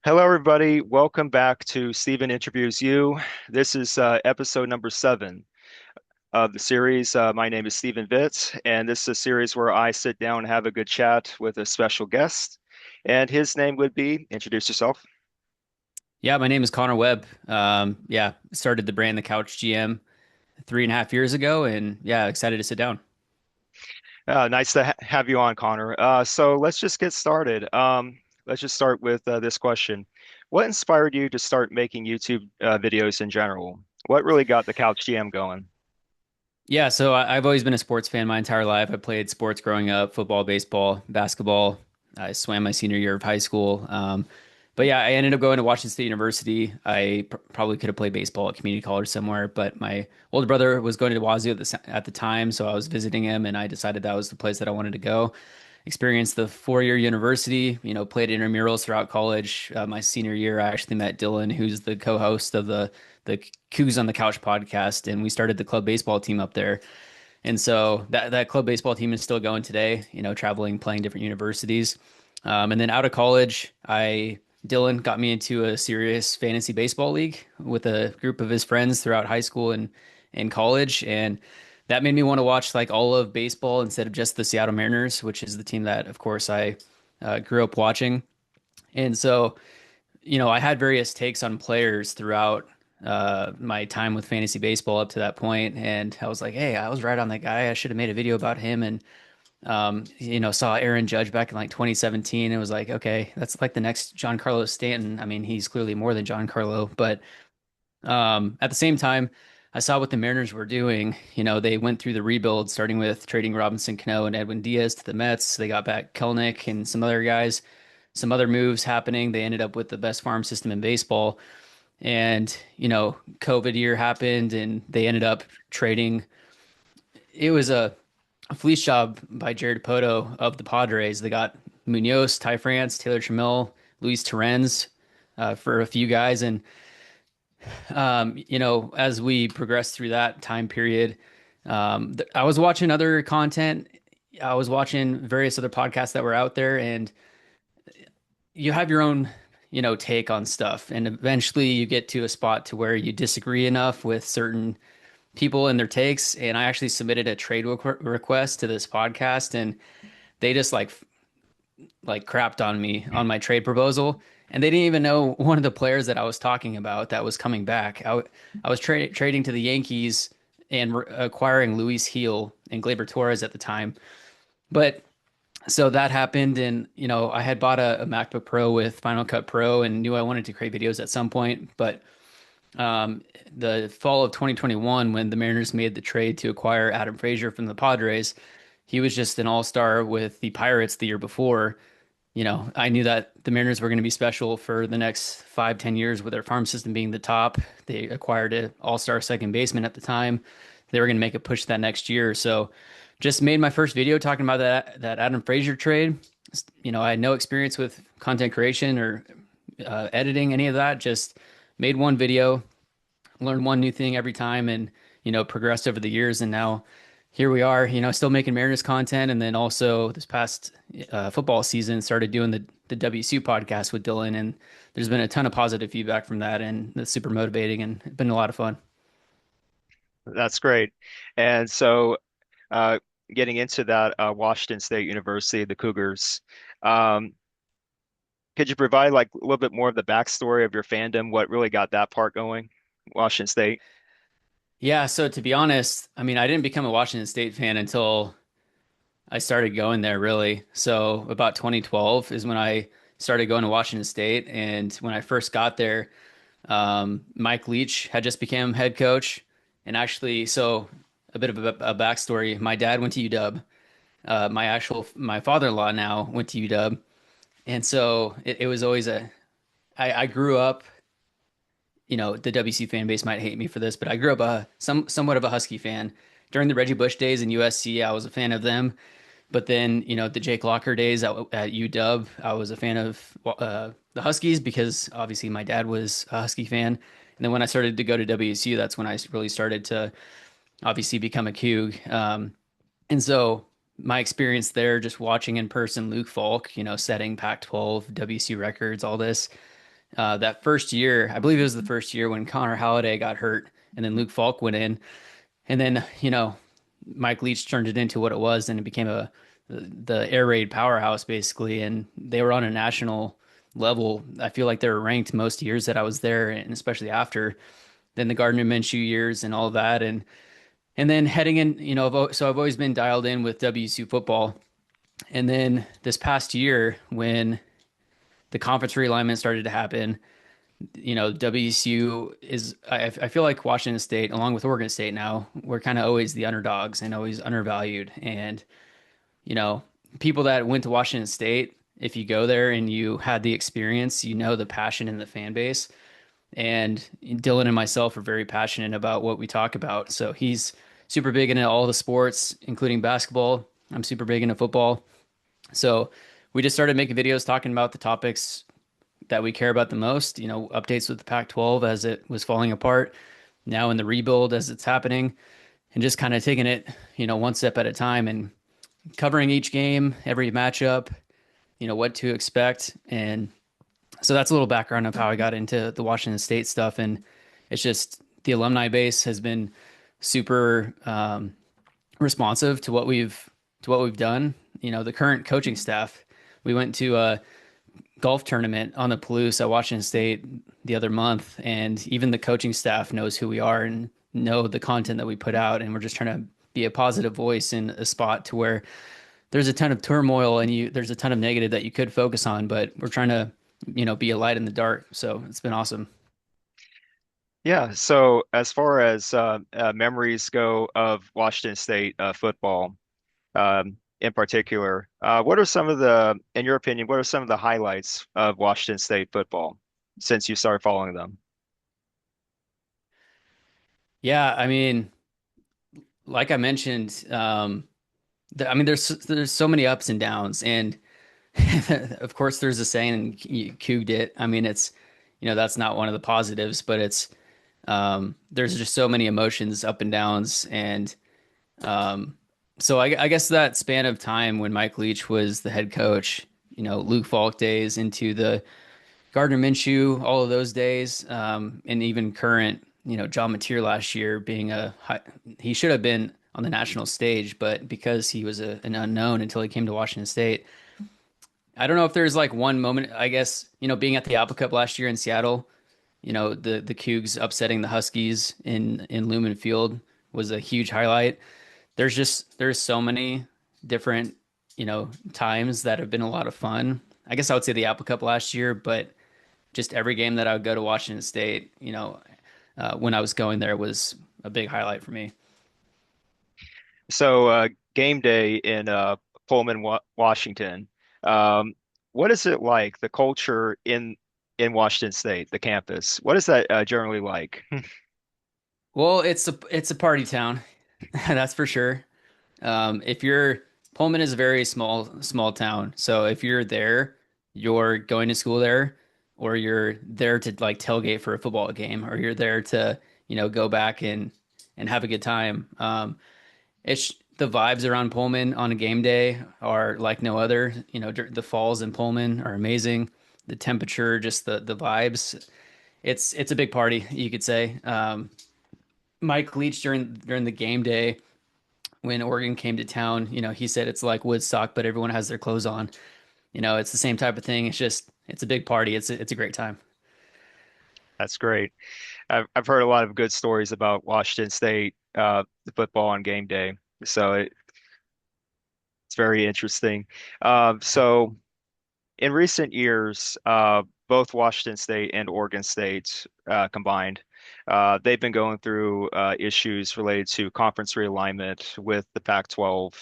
Hello, everybody. Welcome back to Stephen Interviews You. This is episode number 7 of the series. My name is Stephen Vitz, and this is a series where I sit down and have a good chat with a special guest. And his name would be, introduce yourself. Yeah, my name is Connor Webb. Started the brand The Couch GM 3.5 years ago, and yeah, excited to sit down. Nice to ha have you on, Connor. So let's just get started. Let's just start with this question. What inspired you to start making YouTube videos in general? What really got the Couch GM going? Yeah, so I've always been a sports fan my entire life. I played sports growing up, football, baseball, basketball. I swam my senior year of high school. But yeah, I ended up going to Washington State University. I probably could have played baseball at community college somewhere, but my older brother was going to WazU at the time, so I was visiting him, and I decided that was the place that I wanted to go. Experienced the 4 year university, played intramurals throughout college. My senior year, I actually met Dylan, who's the co-host of the Cougs on the Couch podcast, and we started the club baseball team up there. And so that club baseball team is still going today, traveling, playing different universities. And then out of college, I Dylan got me into a serious fantasy baseball league with a group of his friends throughout high school and college, and that made me want to watch like all of baseball instead of just the Seattle Mariners, which is the team that, of course, I grew up watching. And so, I had various takes on players throughout my time with fantasy baseball up to that point, and I was like, "Hey, I was right on that guy. I should have made a video about him." And saw Aaron Judge back in like 2017. It was like, okay, that's like the next Giancarlo Stanton. I mean, he's clearly more than Giancarlo, but at the same time, I saw what the Mariners were doing. They went through the rebuild, starting with trading Robinson Cano and Edwin Diaz to the Mets. They got back Kelnick and some other guys, some other moves happening. They ended up with the best farm system in baseball. And, COVID year happened and they ended up trading. It was a fleece job by Jared Poto of the Padres. They got Munoz, Ty France, Taylor Trammell, Luis Torrens for a few guys. And as we progressed through that time period, I was watching other content. I was watching various other podcasts that were out there, and you have your own, take on stuff. And eventually you get to a spot to where you disagree enough with certain people and their takes. And I actually submitted a trade request to this podcast, and they just like crapped on me on my trade proposal. And they didn't even know one of the players that I was talking about that was coming back. I was trading to the Yankees and acquiring Luis Heel and Gleyber Torres at the time. But so that happened, and I had bought a MacBook Pro with Final Cut Pro and knew I wanted to create videos at some point. But um, the fall of 2021, when the Mariners made the trade to acquire Adam Frazier from the Padres, he was just an all-star with the Pirates the year before. I knew that the Mariners were going to be special for the next 5, 10 years with their farm system being the top. They acquired an all-star second baseman at the time. They were going to make a push that next year. So just made my first video talking about that Adam Frazier trade. I had no experience with content creation or editing, any of that. Just made one video, learned one new thing every time, and progressed over the years. And now here we are, still making Mariners content. And then also this past football season, started doing the WSU podcast with Dylan. And there's been a ton of positive feedback from that. And that's super motivating and it's been a lot of fun. That's great. And so, uh, getting into that, Washington State University, the Cougars. Um, could you provide like a little bit more of the backstory of your fandom? What really got that part going? Washington State. Yeah. So to be honest, I mean, I didn't become a Washington State fan until I started going there, really. So about 2012 is when I started going to Washington State. And when I first got there, Mike Leach had just become head coach. And actually, so a bit of a backstory. My dad went to UW. My father-in-law now went to UW. And so it was always I grew up, the WC fan base might hate me for this, but I grew up somewhat of a Husky fan. During the Reggie Bush days in USC, I was a fan of them. But then, the Jake Locker days at UW, I was a fan of the Huskies because obviously my dad was a Husky fan. And then when I started to go to WSU, that's when I really started to obviously become a Coug. And so my experience there, just watching in person Luke Falk, setting Pac-12, WSU records, all this, That first year, I believe it was the first year when Connor Halliday got hurt, and then Luke Falk went in, and then Mike Leach turned it into what it was, and it became the air raid powerhouse basically, and they were on a national level. I feel like they were ranked most years that I was there, and especially after then the Gardner Minshew years and all of that, and then heading in, so I've always been dialed in with WSU football, and then this past year when the conference realignment started to happen, WSU is, I feel like Washington State, along with Oregon State now, we're kind of always the underdogs and always undervalued. And, you know, people that went to Washington State, if you go there and you had the experience, the passion in the fan base. And Dylan and myself are very passionate about what we talk about. So he's super big into all the sports, including basketball. I'm super big into football. So we just started making videos talking about the topics that we care about the most, updates with the Pac-12 as it was falling apart, now in the rebuild as it's happening, and just kind of taking it, one step at a time and covering each game, every matchup, what to expect. And so that's a little background of how I got into the Washington State stuff. And it's just the alumni base has been super responsive to what we've done. The current coaching staff, we went to a golf tournament on the Palouse at Washington State the other month, and even the coaching staff knows who we are and know the content that we put out, and we're just trying to be a positive voice in a spot to where there's a ton of turmoil and there's a ton of negative that you could focus on, but we're trying to be a light in the dark. So it's been awesome. Yeah, so as far as memories go of Washington State football, in particular, what are some of in your opinion, what are some of the highlights of Washington State football since you started following them? Yeah, I mean, like I mentioned, I mean, there's so many ups and downs, and of course, there's a saying, and you Couged it. I mean, that's not one of the positives, but there's just so many emotions, up and downs, and um, so I guess that span of time when Mike Leach was the head coach, Luke Falk days into the Gardner Minshew, all of those days, and even current, John Mateer last year being he should have been on the national stage, but because he was an unknown until he came to Washington State. I don't know if there's like one moment, I guess, being at the Apple Cup last year in Seattle, the Cougs upsetting the Huskies in Lumen Field was a huge highlight. There's so many different, times that have been a lot of fun. I guess I would say the Apple Cup last year, but just every game that I would go to Washington State, when I was going there was a big highlight for me. So game day in Pullman, Washington. Um, what is it like, the culture in Washington State, the campus? What is that generally like? Well, it's a party town, that's for sure. If you're Pullman is a very small town, so if you're there, you're going to school there, or you're there to like tailgate for a football game, or you're there to go back and have a good time. It's the vibes around Pullman on a game day are like no other. The falls in Pullman are amazing. The temperature, just the vibes. It's a big party, you could say. Mike Leach during the game day when Oregon came to town, he said it's like Woodstock, but everyone has their clothes on. It's the same type of thing. It's a big party. It's a great time. That's great. I've heard a lot of good stories about Washington State the football on game day, so it's very interesting. So in recent years, both Washington State and Oregon State combined, they've been going through issues related to conference realignment with the Pac-12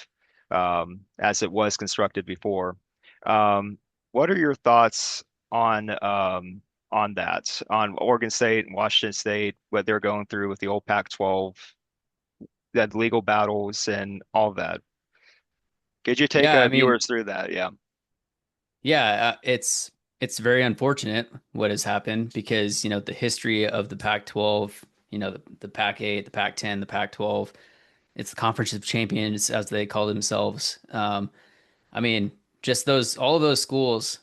as it was constructed before. What are your thoughts on that, on Oregon State and Washington State, what they're going through with the old Pac-12, that legal battles and all that? Could you take Yeah, I mean, viewers through that? Yeah, yeah, it's very unfortunate what has happened because the history of the Pac-12, the Pac-8, the Pac-10, the Pac-12, it's the Conference of Champions as they call themselves. I mean, just those all of those schools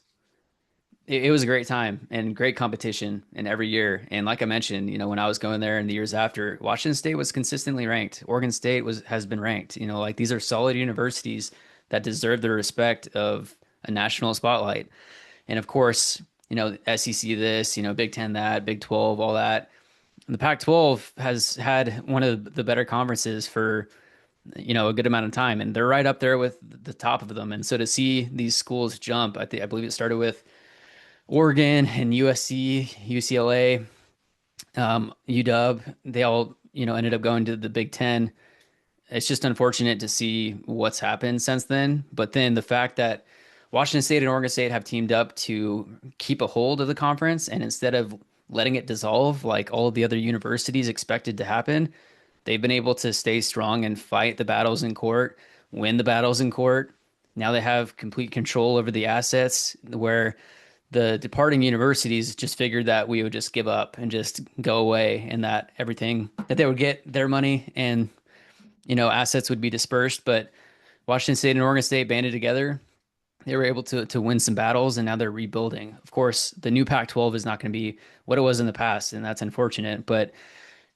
it was a great time and great competition and every year. And like I mentioned, when I was going there and the years after, Washington State was consistently ranked. Oregon State has been ranked. Like these are solid universities that deserve the respect of a national spotlight. And of course, SEC this, Big Ten that, Big 12, all that. And the Pac-12 has had one of the better conferences for a good amount of time, and they're right up there with the top of them. And so to see these schools jump, I believe it started with Oregon and USC, UCLA, UW, they all, ended up going to the Big Ten. It's just unfortunate to see what's happened since then. But then the fact that Washington State and Oregon State have teamed up to keep a hold of the conference, and instead of letting it dissolve like all of the other universities expected to happen, they've been able to stay strong and fight the battles in court, win the battles in court. Now they have complete control over the assets where the departing universities just figured that we would just give up and just go away and that everything that they would get their money and assets would be dispersed. But Washington State and Oregon State banded together. They were able to win some battles, and now they're rebuilding. Of course, the new Pac-12 is not going to be what it was in the past, and that's unfortunate. But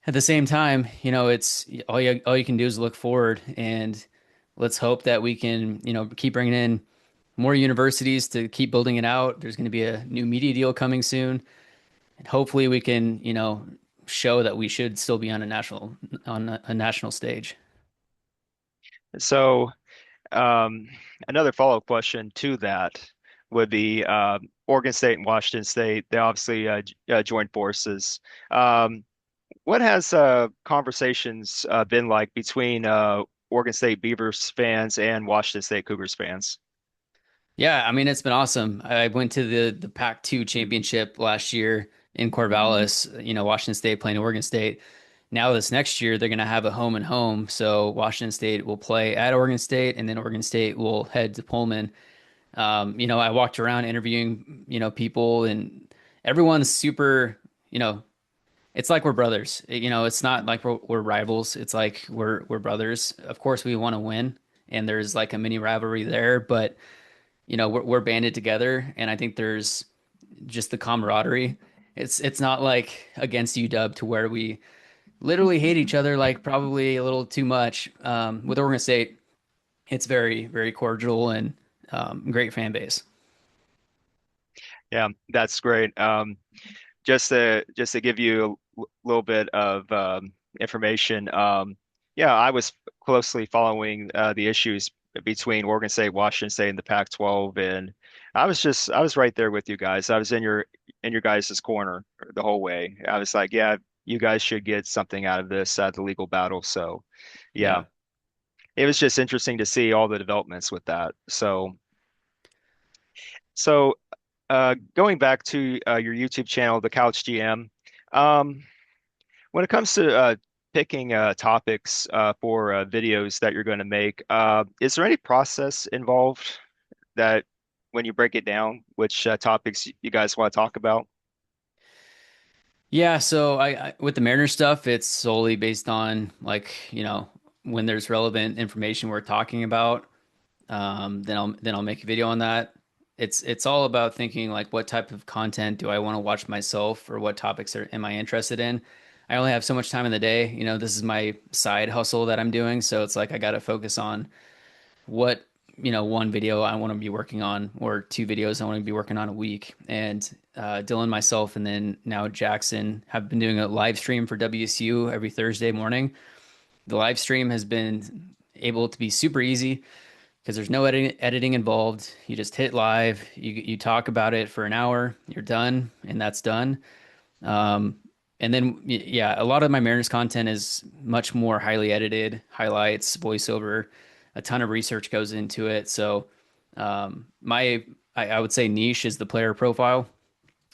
at the same time, it's all you can do is look forward, and let's hope that we can keep bringing in more universities to keep building it out. There's going to be a new media deal coming soon, and hopefully we can show that we should still be on a national stage. So, um, another follow-up question to that would be Oregon State and Washington State. They obviously joined forces. Um, what has conversations been like between Oregon State Beavers fans and Washington State Cougars fans? Yeah, I mean it's been awesome. I went to the Pac-2 championship last year in Corvallis, Washington State playing Oregon State. Now this next year they're going to have a home and home, so Washington State will play at Oregon State and then Oregon State will head to Pullman. I walked around interviewing, people and everyone's super, it's like we're brothers. It's not like we're rivals. It's like we're brothers. Of course we want to win and there's like a mini rivalry there, but we're banded together, and I think there's just the camaraderie. It's not like against UW to where we literally hate each other like probably a little too much. With Oregon State, it's very very cordial and great fan base. Yeah, that's great. Just to give you a little bit of information, yeah, I was closely following the issues between Oregon State, Washington State, and the Pac-12, and I was right there with you guys. I was in your guys' corner the whole way. I was like, yeah, you guys should get something out of this, the legal battle. So, yeah, Yeah. it was just interesting to see all the developments with that. So. Going back to your YouTube channel, the Couch GM, um, when it comes to picking topics for videos that you're going to make, is there any process involved that when you break it down, which topics you guys want to talk about? Yeah, so I with the Mariners stuff, it's solely based on like, when there's relevant information we're talking about, then I'll make a video on that. It's all about thinking like what type of content do I want to watch myself or what topics am I interested in? I only have so much time in the day. This is my side hustle that I'm doing, so it's like I got to focus on what, one video I want to be working on or two videos I want to be working on a week. And Dylan, myself, and then now Jackson have been doing a live stream for WSU every Thursday morning. The live stream has been able to be super easy because there's no editing involved. You just hit live, you talk about it for an hour, you're done, and that's done. Um, and then yeah, a lot of my Mariners content is much more highly edited, highlights, voiceover, a ton of research goes into it. So my I would say niche is the player profile.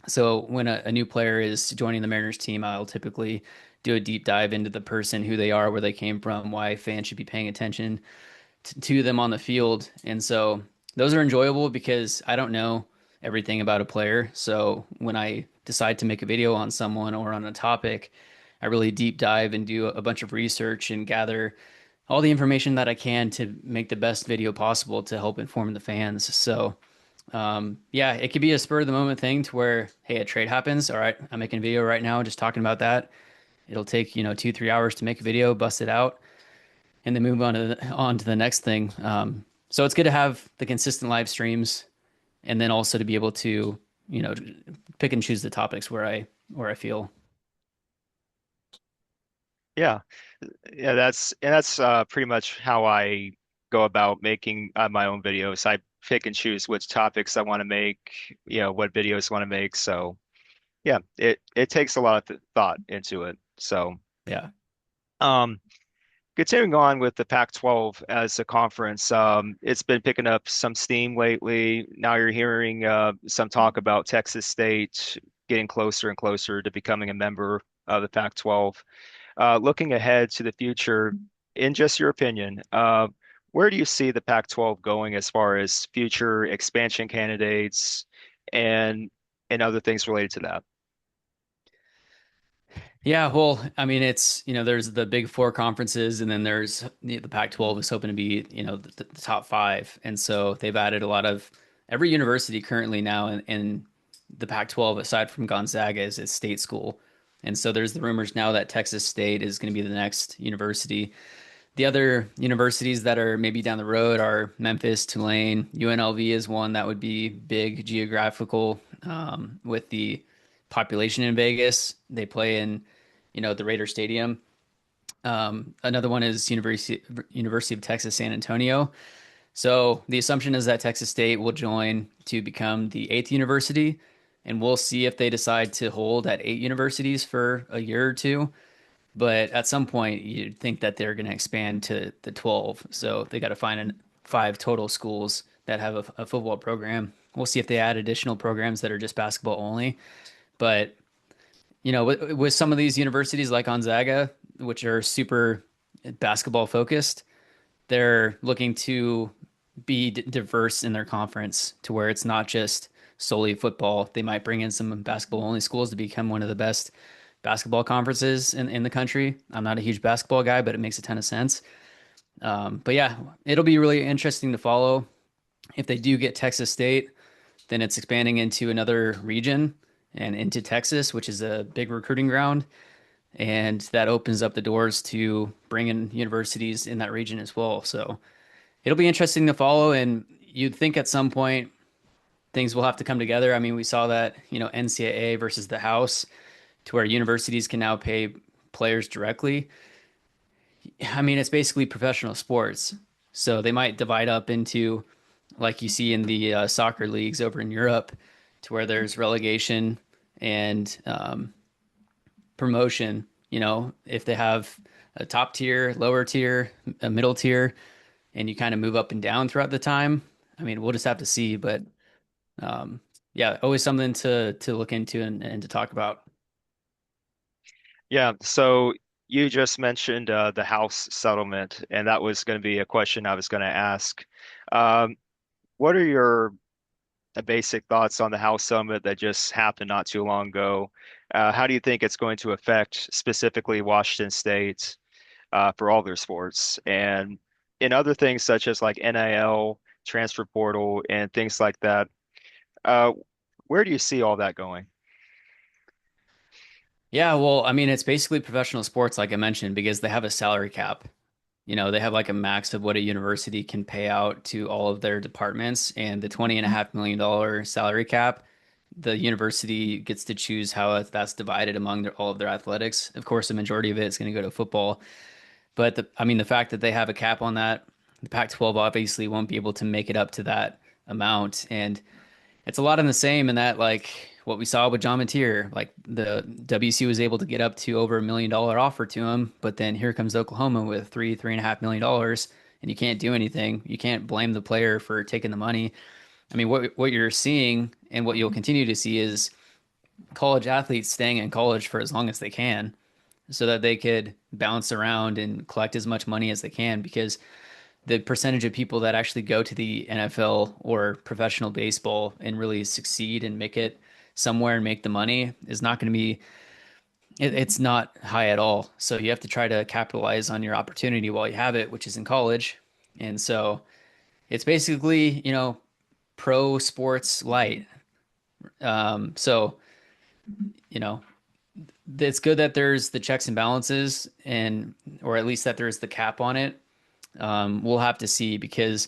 So when a new player is joining the Mariners team, I'll typically do a deep dive into the person, who they are, where they came from, why fans should be paying attention to them on the field. And so those are enjoyable because I don't know everything about a player. So when I decide to make a video on someone or on a topic, I really deep dive and do a bunch of research and gather all the information that I can to make the best video possible to help inform the fans. So Yeah, it could be a spur of the moment thing to where, hey, a trade happens. All right, I'm making a video right now, just talking about that. It'll take, 2, 3 hours to make a video, bust it out, and then move on to the next thing. So it's good to have the consistent live streams, and then also to be able to, you know, pick and choose the topics where I feel. Yeah, yeah, that's pretty much how I go about making my own videos. I pick and choose which topics I want to make, what videos I want to make. So yeah, it takes a lot of th thought into it. So Yeah. um, continuing on with the Pac-12 as a conference, it's been picking up some steam lately. Now you're hearing some talk about Texas State getting closer and closer to becoming a member of the Pac-12. Looking ahead to the future, in just your opinion, where do you see the Pac-12 going as far as future expansion candidates and and other things related to that? Yeah, well, I mean, there's the big four conferences, and then there's the Pac-12 is hoping to be, the top five. And so they've added a lot of every university currently now in the Pac-12, aside from Gonzaga, is a state school. And so there's the rumors now that Texas State is going to be the next university. The other universities that are maybe down the road are Memphis, Tulane, UNLV is one that would be big geographical with the population in Vegas. They play in, the Raider Stadium. Another one is University of Texas San Antonio. So the assumption is that Texas State will join to become the eighth university, and we'll see if they decide to hold at eight universities for a year or two. But at some point, you'd think that they're going to expand to the 12. So they got to find five total schools that have a football program. We'll see if they add additional programs that are just basketball only. But, with some of these universities like Gonzaga, which are super basketball focused, they're looking to be diverse in their conference to where it's not just solely football. They might bring in some basketball only schools to become one of the best basketball conferences in the country. I'm not a huge basketball guy, but it makes a ton of sense. But yeah, it'll be really interesting to follow. If they do get Texas State, then it's expanding into another region and into Texas, which is a big recruiting ground. And that opens up the doors to bring in universities in that region as well. So it'll be interesting to follow. And you'd think at some point things will have to come together. I mean, we saw that, NCAA versus the House to where universities can now pay players directly. I mean, it's basically professional sports. So they might divide up into, like you see in the soccer leagues over in Europe, to where there's relegation and promotion. If they have a top tier, lower tier, a middle tier, and you kind of move up and down throughout the time. I mean, we'll just have to see, but um, yeah, always something to look into and to talk about. Yeah, so you just mentioned the House settlement, and that was going to be a question I was going to ask. Um, what are your basic thoughts on the House settlement that just happened not too long ago? How do you think it's going to affect specifically Washington State for all their sports and in other things such as like NIL, transfer portal, and things like that? Uh, where do you see all that going? Yeah, well, I mean, it's basically professional sports, like I mentioned, because they have a salary cap. They have like a max of what a university can pay out to all of their departments, and the $20.5 million salary cap, the university gets to choose how that's divided among all of their athletics. Of course, the majority of it is going to go to football, but I mean, the fact that they have a cap on that, the Pac-12 obviously won't be able to make it up to that amount, and it's a lot in the same in that, like what we saw with John Mateer, like the WC was able to get up to over $1 million offer to him, but then here comes Oklahoma with $3.5 million, and you can't do anything. You can't blame the player for taking the money. I mean, what you're seeing and what you'll continue to see is college athletes staying in college for as long as they can, so that they could bounce around and collect as much money as they can, because the percentage of people that actually go to the NFL or professional baseball and really succeed and make it somewhere and make the money is not going to be, it's not high at all. So you have to try to capitalize on your opportunity while you have it, which is in college. And so it's basically, pro sports light. So, you know, it's good that there's the checks and balances and or at least that there's the cap on it. We'll have to see because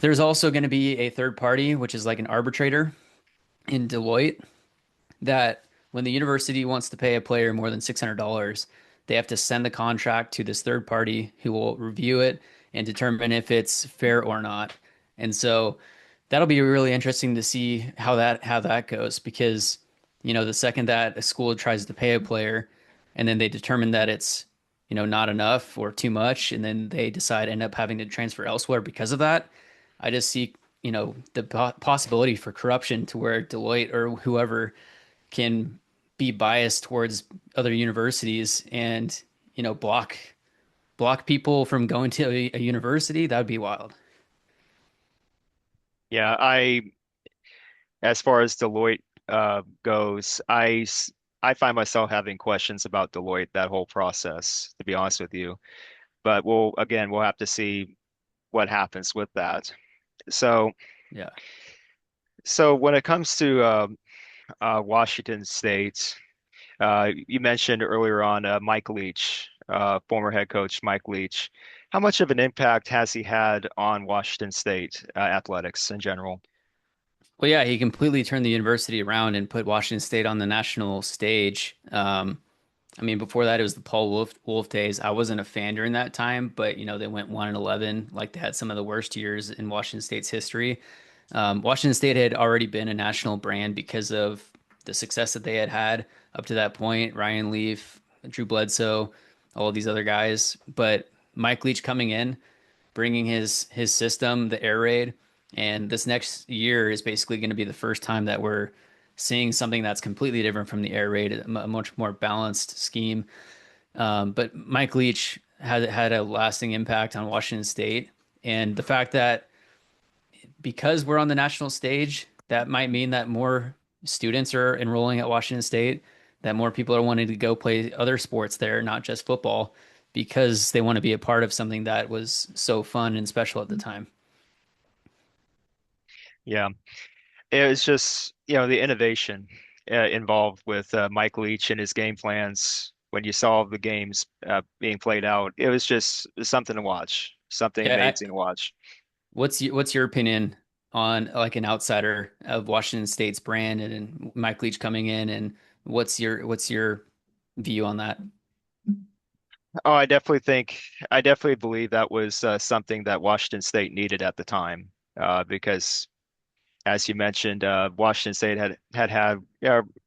there's also going to be a third party, which is like an arbitrator in Deloitte, that when the university wants to pay a player more than $600, they have to send the contract to this third party who will review it and determine if it's fair or not. And so that'll be really interesting to see how that goes because the second that a school tries to pay a player and then they determine that it's not enough or too much and then they decide end up having to transfer elsewhere because of that, I just see the possibility for corruption to where Deloitte or whoever can be biased towards other universities and block people from going to a university. That would be wild. Yeah, as far as Deloitte goes, I find myself having questions about Deloitte, that whole process, to be honest with you. But we'll have to see what happens with that. So, Yeah. so when it comes to Washington State, you mentioned earlier on Mike Leach, former head coach Mike Leach. How much of an impact has he had on Washington State athletics in general? Well, yeah, he completely turned the university around and put Washington State on the national stage. I mean, before that, it was the Paul Wolf days. I wasn't a fan during that time, but they went 1-11. Like they had some of the worst years in Washington State's history. Washington State had already been a national brand because of the success that they had had up to that point. Ryan Leaf, Drew Bledsoe, all of these other guys. But Mike Leach coming in, bringing his system, the air raid, and this next year is basically going to be the first time that we're seeing something that's completely different from the air raid, a much more balanced scheme. But Mike Leach had a lasting impact on Washington State, and the fact that because we're on the national stage, that might mean that more students are enrolling at Washington State, that more people are wanting to go play other sports there, not just football, because they want to be a part of something that was so fun and special at the time. Yeah. It was just, the innovation involved with Mike Leach and his game plans when you saw the games being played out. It was just something to watch, something Yeah, amazing to watch. what's your opinion on like an outsider of Washington State's brand and Mike Leach coming in and what's your view on that? Oh, I definitely believe that was something that Washington State needed at the time because, as you mentioned, Washington State had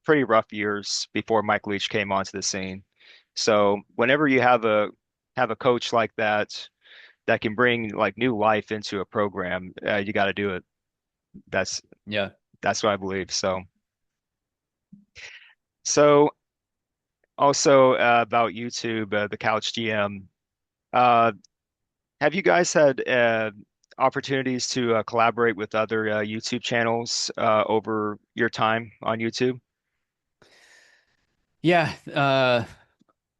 pretty rough years before Mike Leach came onto the scene. So whenever you have a coach like that can bring like new life into a program, you got to do it. That's Yeah. that's what I believe. So also about YouTube, the Couch GM. Uh, have you guys had opportunities to collaborate with other YouTube channels over your time on YouTube? Yeah,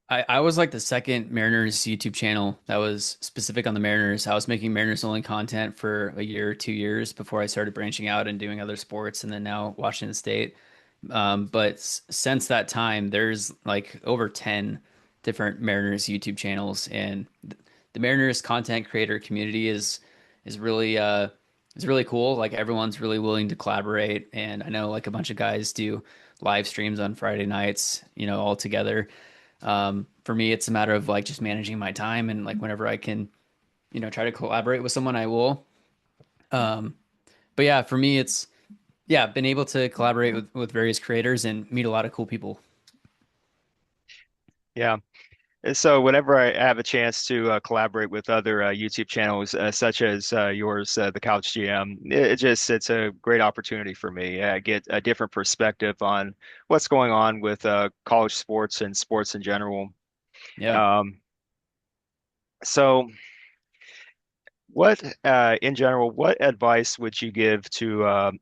I was like the second Mariners YouTube channel that was specific on the Mariners. I was making Mariners only content for a year, 2 years before I started branching out and doing other sports, and then now Washington State. But since that time, there's like over 10 different Mariners YouTube channels, and the Mariners content creator community is really cool. Like everyone's really willing to collaborate, and I know like a bunch of guys do live streams on Friday nights, all together. For me, it's a matter of like just managing my time and like whenever I can, try to collaborate with someone, I will. Um, but yeah, for me, it's yeah, been able to collaborate with various creators and meet a lot of cool people. Yeah. And so whenever I have a chance to collaborate with other YouTube channels such as yours, the Couch GM, it's a great opportunity for me. I get a different perspective on what's going on with college sports and sports in general. Yeah. Um, so what in general, what advice would you give to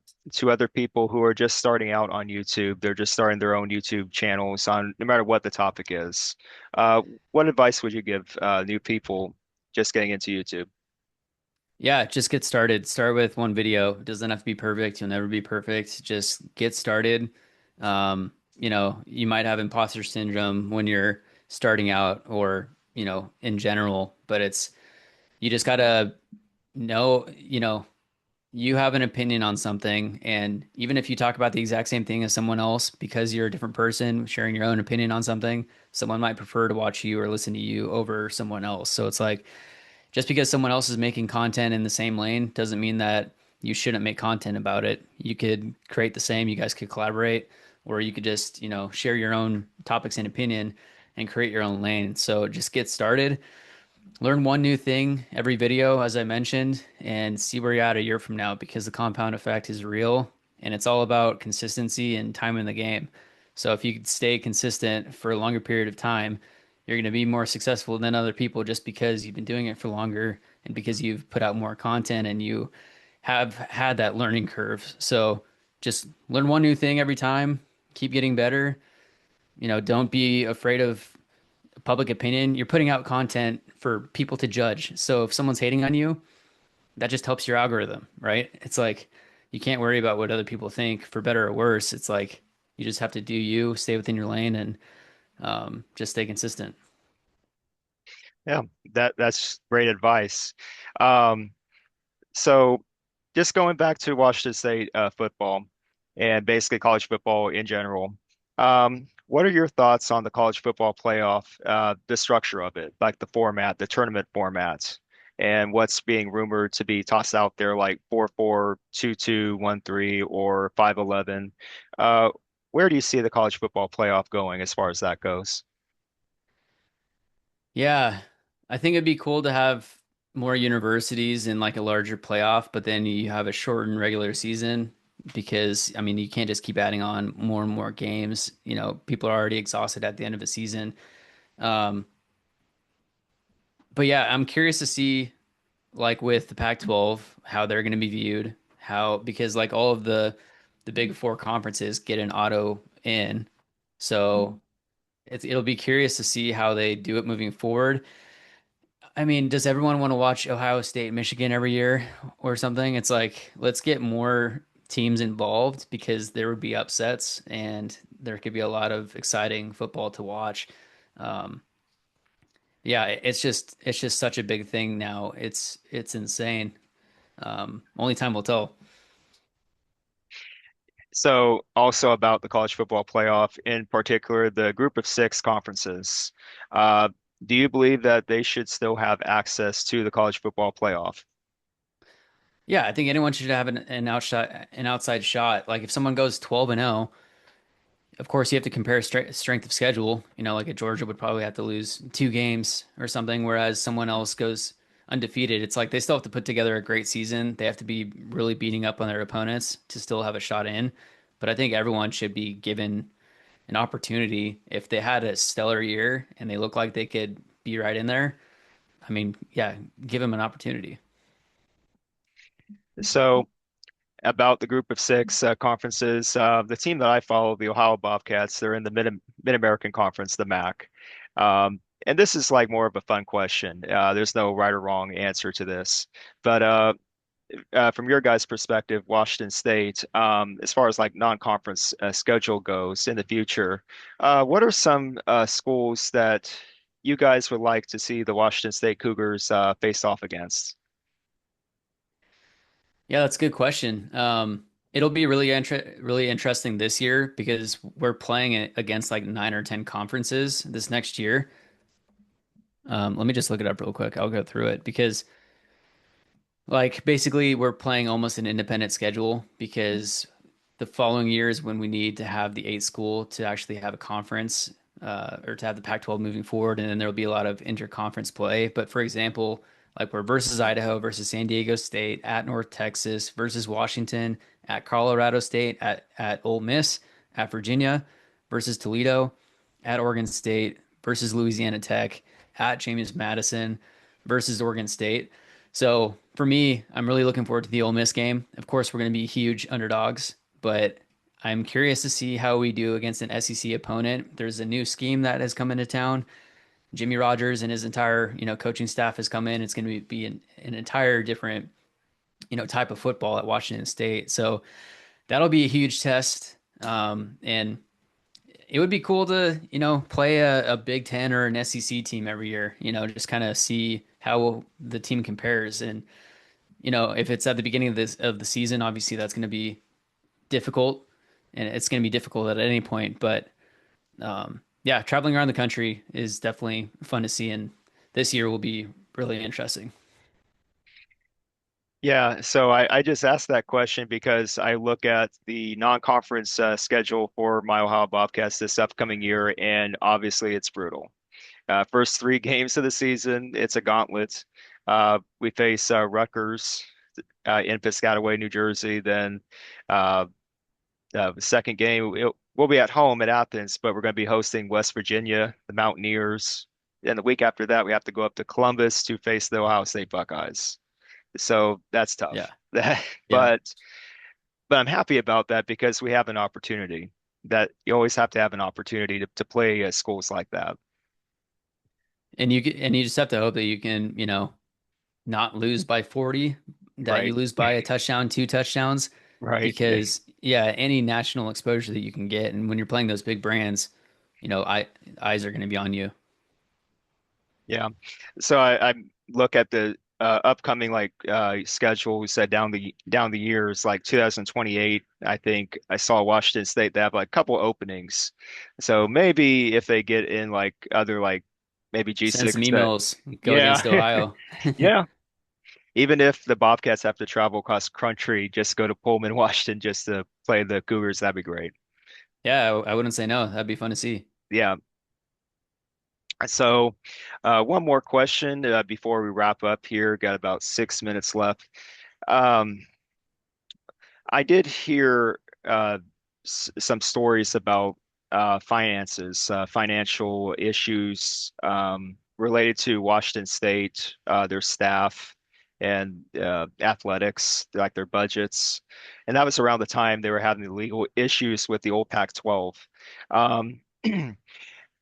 other people who are just starting out on YouTube? They're just starting their own YouTube channels on no matter what the topic is. What advice would you give new people just getting into YouTube? Yeah, just get started. Start with one video. It doesn't have to be perfect. You'll never be perfect. Just get started. You might have imposter syndrome when you're starting out or, in general, but you just gotta know, you have an opinion on something. And even if you talk about the exact same thing as someone else, because you're a different person sharing your own opinion on something, someone might prefer to watch you or listen to you over someone else. So it's like, just because someone else is making content in the same lane doesn't mean that you shouldn't make content about it. You could create the same, you guys could collaborate, or you could just, share your own topics and opinion and create your own lane. So just get started, learn one new thing every video, as I mentioned, and see where you're at a year from now because the compound effect is real and it's all about consistency and time in the game. So if you could stay consistent for a longer period of time, you're going to be more successful than other people just because you've been doing it for longer and because you've put out more content and you have had that learning curve. So just learn one new thing every time, keep getting better. Don't be afraid of public opinion. You're putting out content for people to judge. So if someone's hating on you, that just helps your algorithm, right? It's like you can't worry about what other people think for better or worse. It's like you just have to do you, stay within your lane, and just stay consistent. Yeah, that's great advice. Um, so just going back to Washington State football and basically college football in general, what are your thoughts on the college football playoff, the structure of it, like the format, the tournament format, and what's being rumored to be tossed out there, like 4-4, 2-2, 1-3, or 5-11? Uh, where do you see the college football playoff going as far as that goes? Yeah, I think it'd be cool to have more universities in like a larger playoff, but then you have a shortened regular season because I mean you can't just keep adding on more and more games. People are already exhausted at the end of a season. Um, but yeah, I'm curious to see like with the Pac-12 how they're going to be viewed. How because like all of the big four conferences get an auto in, so it'll be curious to see how they do it moving forward. I mean, does everyone want to watch Ohio State, Michigan every year or something? It's like, let's get more teams involved because there would be upsets and there could be a lot of exciting football to watch. Um, yeah, it's just such a big thing now. It's insane. Only time will tell. So, also about the college football playoff, in particular, the group of six conferences. Uh, do you believe that they should still have access to the college football playoff? Yeah, I think anyone should have an outside shot. Like if someone goes 12-0, of course you have to compare strength of schedule. Like a Georgia would probably have to lose 2 games or something, whereas someone else goes undefeated. It's like they still have to put together a great season. They have to be really beating up on their opponents to still have a shot in. But I think everyone should be given an opportunity if they had a stellar year and they look like they could be right in there. I mean, yeah, give them an opportunity. So, about the group of six conferences, the team that I follow, the Ohio Bobcats, they're in the Mid-American Conference, the MAC. And this is like more of a fun question. There's no right or wrong answer to this, but from your guys' perspective, Washington State, as far as like non-conference schedule goes in the future, what are some schools that you guys would like to see the Washington State Cougars face off against? Yeah, that's a good question. It'll be really interesting this year because we're playing it against like 9 or 10 conferences this next year. Let me just look it up real quick. I'll go through it because like basically we're playing almost an independent schedule because the following year is when we need to have the 8 school to actually have a conference or to have the Pac-12 moving forward, and then there will be a lot of interconference play. But for example, like we're versus Idaho versus San Diego State at North Texas versus Washington at Colorado State at Ole Miss at Virginia versus Toledo at Oregon State versus Louisiana Tech at James Madison versus Oregon State. So for me, I'm really looking forward to the Ole Miss game. Of course, we're going to be huge underdogs, but I'm curious to see how we do against an SEC opponent. There's a new scheme that has come into town, Jimmy Rogers and his entire, coaching staff has come in. It's going to be an entire different, type of football at Washington State. So that'll be a huge test. And it would be cool to, play a Big Ten or an SEC team every year, just kind of see how the team compares. And, if it's at the beginning of the season, obviously that's going to be difficult and it's going to be difficult at any point. But yeah, traveling around the country is definitely fun to see. And this year will be really interesting. Yeah, so I just asked that question because I look at the non-conference schedule for my Ohio Bobcats this upcoming year, and obviously it's brutal. First three games of the season, it's a gauntlet. We face Rutgers in Piscataway, New Jersey. Then uh, the second game, we'll be at home at Athens, but we're going to be hosting West Virginia, the Mountaineers. And the week after that, we have to go up to Columbus to face the Ohio State Buckeyes. So that's Yeah. tough. Yeah. But but I'm happy about that because we have an opportunity that you always have to have an opportunity to play schools like that. And you just have to hope that you can, not lose by 40, that you Right. lose by a touchdown, two touchdowns, Right. because yeah, any national exposure that you can get, and when you're playing those big brands, eyes are going to be on you. Yeah. So I look at the upcoming like schedule we said down the years like 2028. I think I saw Washington State they have like a couple openings. So maybe if they get in like other like maybe Send some G6 that emails, go yeah. against Ohio. Yeah. Even if the Bobcats have to travel across country, just go to Pullman, Washington, just to play the Cougars, that'd be great. Yeah, I wouldn't say no. That'd be fun to see. Yeah. So, one more question before we wrap up here. Got about 6 minutes left. Um, I did hear some stories about finances, financial issues related to Washington State, their staff, and athletics, like their budgets. And that was around the time they were having the legal issues with the old Pac-12. Um,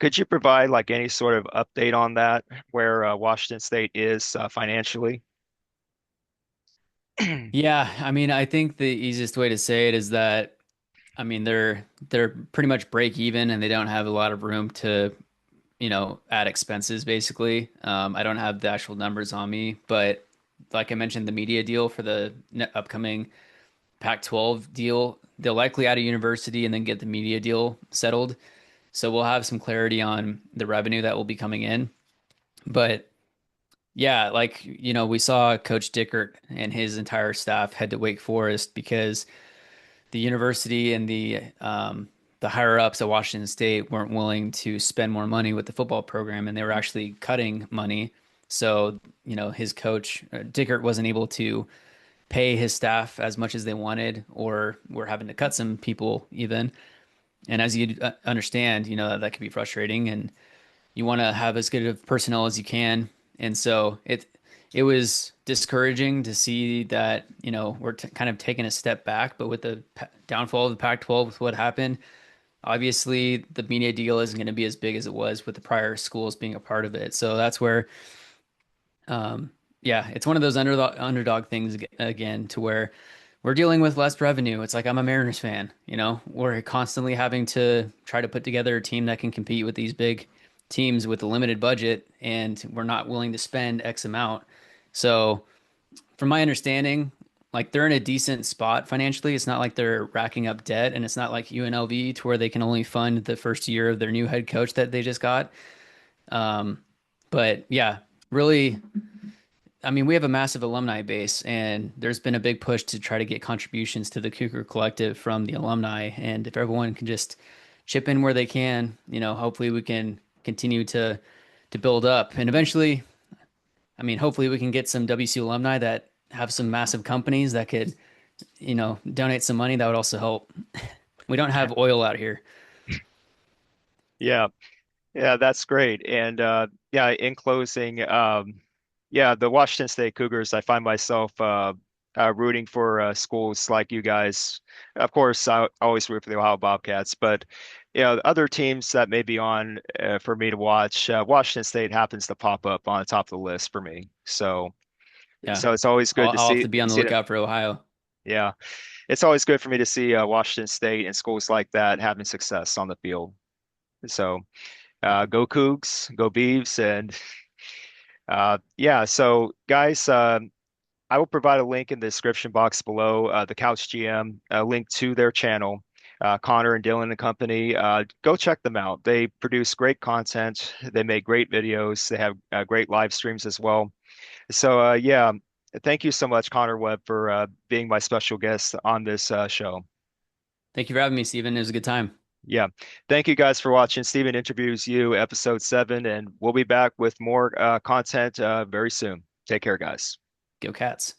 could you provide like any sort of update on that, where Washington State is financially? Yeah, I mean, I think the easiest way to say it is that they're pretty much break even and they don't have a lot of room to, add expenses basically. I don't have the actual numbers on me, but like I mentioned, the media deal for the upcoming Pac-12 deal, they'll likely add a university and then get the media deal settled. So we'll have some clarity on the revenue that will be coming in. But yeah, like, we saw Coach Dickert and his entire staff head to Wake Forest because the university and the higher ups at Washington State weren't willing to spend more money with the football program, and they were actually cutting money. So, his coach Dickert wasn't able to pay his staff as much as they wanted, or were having to cut some people even. And as you understand, that could be frustrating, and you want to have as good of personnel as you can. And so it was discouraging to see that, we're kind of taking a step back, but with the downfall of the Pac-12 with what happened, obviously the media deal isn't going to be as big as it was with the prior schools being a part of it. So that's where yeah, it's one of those underdog things again, to where we're dealing with less revenue. It's like I'm a Mariners fan, we're constantly having to try to put together a team that can compete with these big teams with a limited budget, and we're not willing to spend X amount. So, from my understanding, like they're in a decent spot financially. It's not like they're racking up debt, and it's not like UNLV to where they can only fund the first year of their new head coach that they just got. Um, but yeah, really, I mean, we have a massive alumni base, and there's been a big push to try to get contributions to the Cougar Collective from the alumni. And if everyone can just chip in where they can, hopefully we can continue to build up. And eventually, I mean, hopefully we can get some WSU alumni that have some massive companies that could, donate some money. That would also help. We don't have oil out here. Yeah. Yeah, that's great. And yeah, in closing, yeah, the Washington State Cougars, I find myself rooting for schools like you guys. Of course, I always root for the Ohio Bobcats, but other teams that may be on for me to watch, Washington State happens to pop up on the top of the list for me. Yeah. So it's always good to I'll have to be on the see them. lookout for Ohio. Yeah, it's always good for me to see Washington State and schools like that having success on the field. So Yeah. go Cougs, go Beavs, and yeah. So guys, I will provide a link in the description box below. The Couch GM, a link to their channel. Connor and Dylan and company, go check them out. They produce great content. They make great videos. They have great live streams as well. So, yeah, thank you so much, Connor Webb, for being my special guest on this show. Thank you for having me, Stephen. It was a good time. Yeah, thank you guys for watching. Steven Interviews You, episode 7, and we'll be back with more content very soon. Take care, guys. Go Cats.